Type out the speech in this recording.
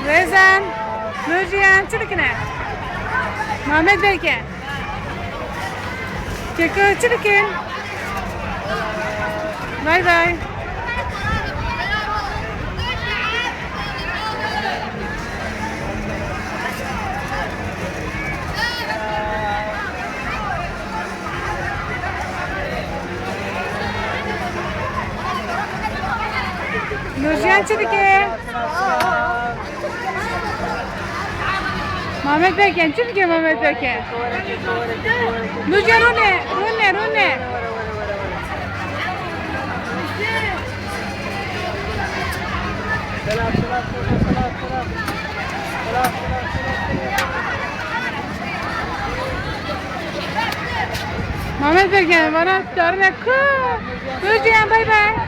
Rezan, Nurcihan, çirkine. Muhammed Berke. Çirkin, çirkin. Bay bay. Nurcihan çirkin. Muhammed Berke, çirkin Muhammed Berke. Nurcihan Rune, Rune, Rune. Muhammed Berke, bana darına kı. Nurcihan bay bay.